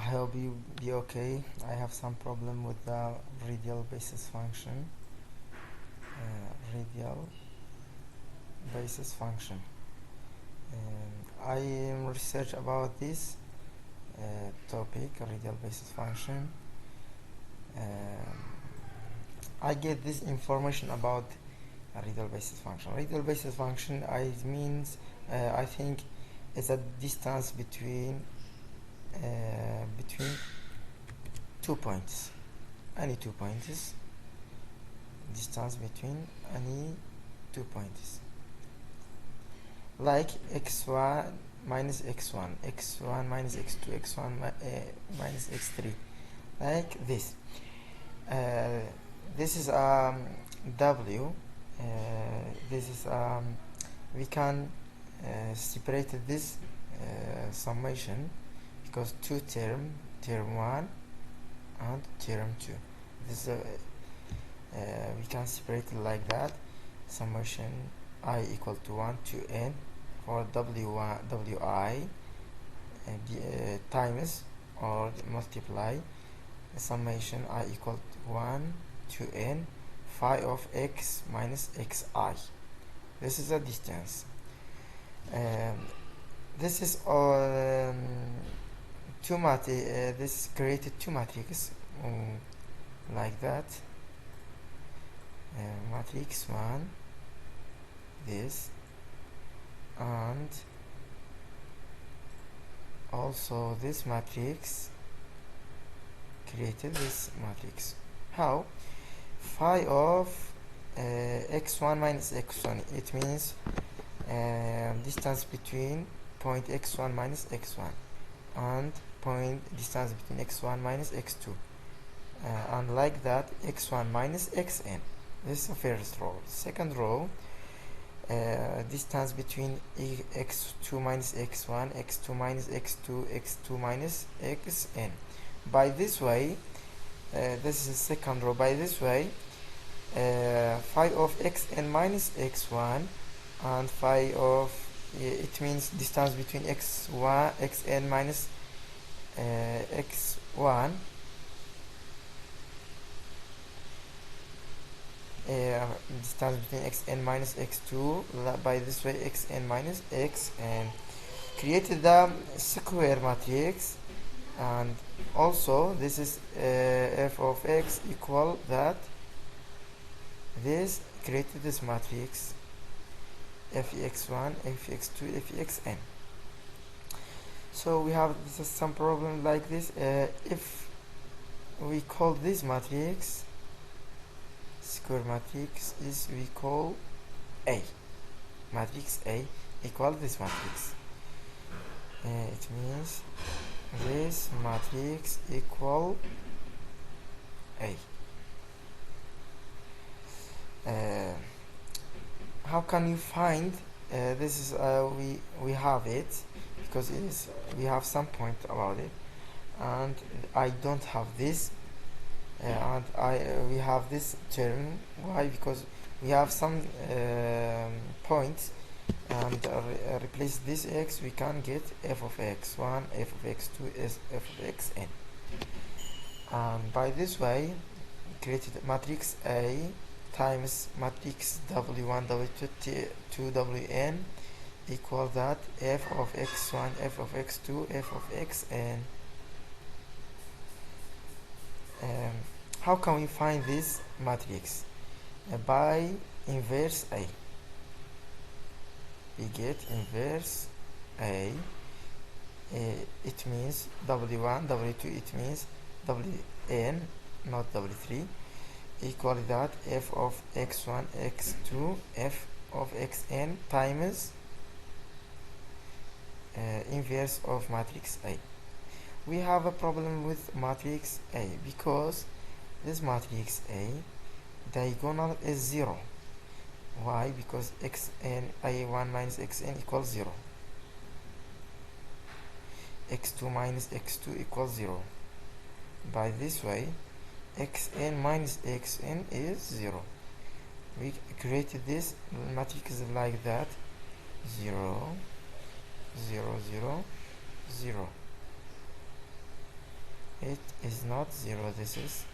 hope you be okay. I have some problem with the radial basis function. Radial basis function. I am research about this topic, radial basis function. I get this information about a radial basis function. Radial basis function I think is a distance between 2 points, any 2 points, distance between any 2 points, like x1 minus x1, x1 minus x2, x1 minus x3, like this. This is w. This is we can separate this summation because two term 1 and term 2. This we can separate it like that. Summation I equal to 1 to n for w1 wi times or multiply summation I equal to 1 to n phi of x minus xi. This is a distance. This is this created two matrices like that. Matrix 1, this, and also this matrix created this matrix. How? Phi of x1 minus x1, it means distance between point x1 minus x1 and point distance between x1 minus x2, and like that x1 minus xn. This is the first row. Second row, distance between x2 minus x1, x2 minus x2, x2 minus xn. By this way, this is the second row. By this way, phi of xn minus x1 and phi of it means distance between x1 xn minus x1 distance between xn minus x2. By this way, xn minus xn created the square matrix, and also this is f of x equal that. This created this matrix fx1, fx2, fxn. So we have some problem like this. If we call this matrix square matrix, is we call A, matrix A equal this matrix. It means this matrix equal A. How can you find this is we have it because it is we have some point about it, and I don't have this, and we have this term. Why? Because we have some points, and replace this x, we can get f of x1, f of x2, f of xn. And by this way, created matrix A times matrix w1, w2, wn equal that f of x1, f of x2, f of xn. How can we find this matrix? By inverse A. We get inverse A. It means w1, w2, it means wn, not w3, equal that f of x1, x2, f of xn times inverse of matrix A. We have a problem with matrix A because this matrix A diagonal is 0. Why? Because xn a1 minus xn equals 0, x2 minus x2 equals 0. By this way, xn minus xn is 0. We created this matrix like that: 0, 0, 0, 0. it is not 0. This is